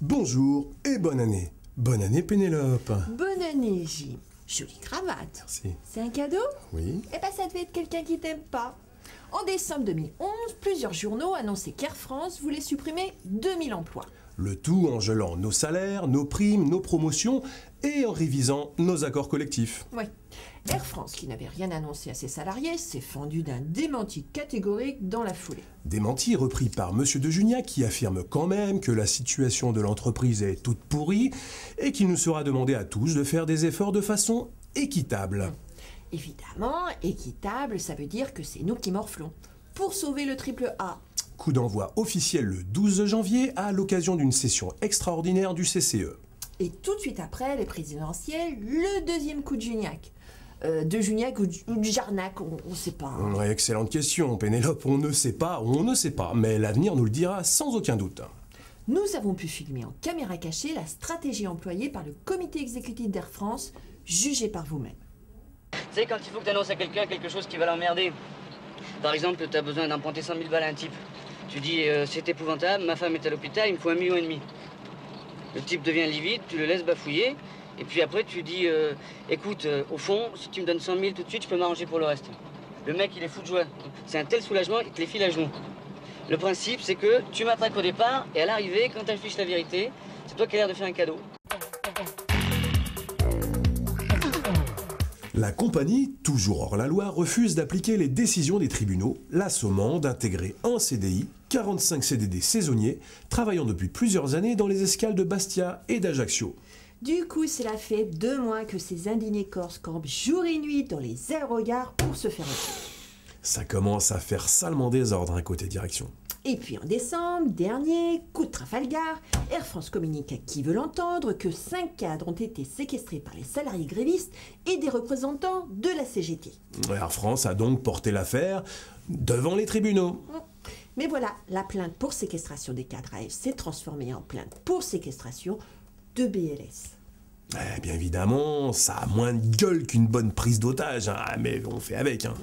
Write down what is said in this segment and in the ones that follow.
Bonjour et bonne année. Bonne année Pénélope. Bonne année, J. Jolie cravate. Merci. C'est un cadeau? Oui. Eh ben ça devait être quelqu'un qui t'aime pas. En décembre 2011, plusieurs journaux annonçaient qu'Air France voulait supprimer 2000 emplois. Le tout en gelant nos salaires, nos primes, nos promotions et en révisant nos accords collectifs. Oui. Air France, qui n'avait rien annoncé à ses salariés, s'est fendu d'un démenti catégorique dans la foulée. Démenti repris par M. de Juniac qui affirme quand même que la situation de l'entreprise est toute pourrie et qu'il nous sera demandé à tous de faire des efforts de façon équitable. Évidemment, équitable, ça veut dire que c'est nous qui morflons. Pour sauver le triple A. Coup d'envoi officiel le 12 janvier à l'occasion d'une session extraordinaire du CCE. Et tout de suite après, les présidentielles, le deuxième coup de Juniac. De Juniac ou de Jarnac, on ne sait pas. Hein. Ouais, excellente question, Pénélope. On ne sait pas, mais l'avenir nous le dira sans aucun doute. Nous avons pu filmer en caméra cachée la stratégie employée par le comité exécutif d'Air France, jugé par vous-même. Tu sais, quand il faut que tu annonces à quelqu'un quelque chose qui va l'emmerder, par exemple, tu as besoin d'emprunter 100 000 balles à un type. Tu dis, c'est épouvantable, ma femme est à l'hôpital, il me faut 1,5 million. Le type devient livide, tu le laisses bafouiller, et puis après tu dis, écoute, au fond, si tu me donnes 100 000 tout de suite, je peux m'arranger pour le reste. Le mec, il est fou de joie. C'est un tel soulagement, il te les file à genoux. Le principe, c'est que tu m'attraques au départ, et à l'arrivée, quand t'affiches la vérité, c'est toi qui as l'air de faire un cadeau. La compagnie, toujours hors la loi, refuse d'appliquer les décisions des tribunaux, la sommant d'intégrer en CDI 45 CDD saisonniers, travaillant depuis plusieurs années dans les escales de Bastia et d'Ajaccio. Du coup, cela fait 2 mois que ces indignés Corses campent jour et nuit dans les aérogares pour se faire entendre. Ça commence à faire salement désordre côté direction. Et puis en décembre dernier, coup de Trafalgar, Air France communique à qui veut l'entendre que 5 cadres ont été séquestrés par les salariés grévistes et des représentants de la CGT. Air France a donc porté l'affaire devant les tribunaux. Mais voilà, la plainte pour séquestration des cadres AF s'est transformée en plainte pour séquestration de BLS. Bien évidemment, ça a moins de gueule qu'une bonne prise d'otage, hein, mais on fait avec. Hein.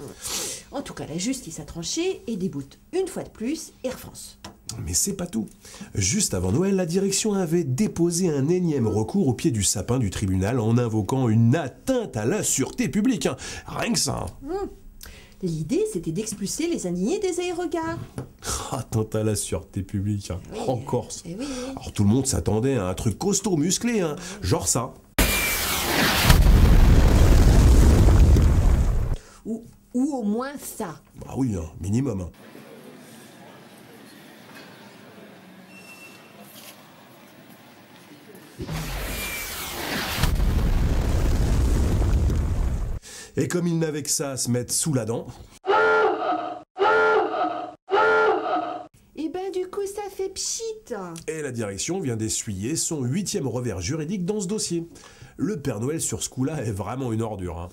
En tout cas, la justice a tranché et déboute une fois de plus Air France. Mais c'est pas tout. Juste avant Noël, la direction avait déposé un énième recours au pied du sapin du tribunal en invoquant une atteinte à la sûreté publique. Hein. Rien que ça. Hein. L'idée, c'était d'expulser les indignés des aérogares. Atteinte à la sûreté publique, hein. Oui, en Corse. Oui. Alors tout le monde s'attendait à un truc costaud, musclé, hein. Genre ça. Ou au moins ça. Ah oui, hein, minimum. Hein. Et comme il n'avait que ça à se mettre sous la dent... Et ben du coup ça fait pchit. Et la direction vient d'essuyer son 8e revers juridique dans ce dossier. Le Père Noël sur ce coup-là est vraiment une ordure. Hein.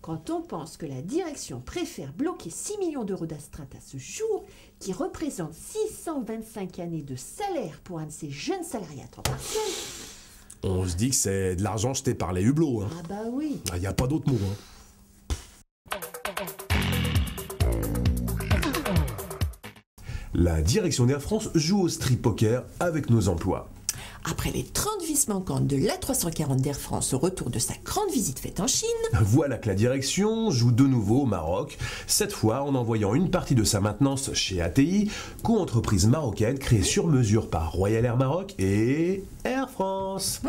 Quand on pense que la direction préfère bloquer 6 millions d'euros d'astreinte à ce jour, qui représente 625 années de salaire pour un de ces jeunes salariés à temps partiel... On se dit que c'est de l'argent jeté par les hublots. Hein. Ah bah oui. Il n'y a pas d'autre mot. Hein. La direction d'Air France joue au strip poker avec nos emplois. Après les 30 vis manquantes de l'A340 d'Air France au retour de sa grande visite faite en Chine... Voilà que la direction joue de nouveau au Maroc, cette fois en envoyant une partie de sa maintenance chez ATI, co-entreprise marocaine créée sur mesure par Royal Air Maroc et Air France.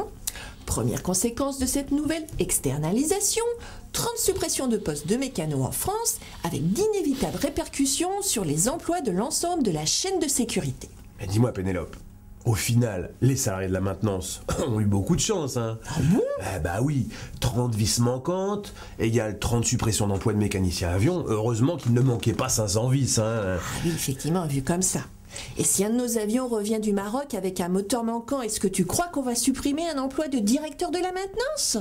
Première conséquence de cette nouvelle externalisation, 30 suppressions de postes de mécanos en France, avec d'inévitables répercussions sur les emplois de l'ensemble de la chaîne de sécurité. Mais dis-moi Pénélope, au final, les salariés de la maintenance ont eu beaucoup de chance. Hein. Ah bon? Bah oui, 30 vis manquantes égale 30 suppressions d'emplois de mécaniciens avions. Heureusement qu'il ne manquait pas 500 vis. Hein. Ah oui, effectivement, vu comme ça. Et si un de nos avions revient du Maroc avec un moteur manquant, est-ce que tu crois qu'on va supprimer un emploi de directeur de la maintenance?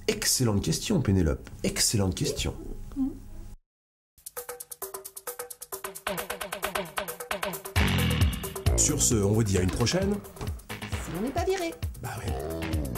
Excellente question, Pénélope. Excellente question. Sur ce, on vous dit à une prochaine. Si on n'est pas viré. Bah ouais.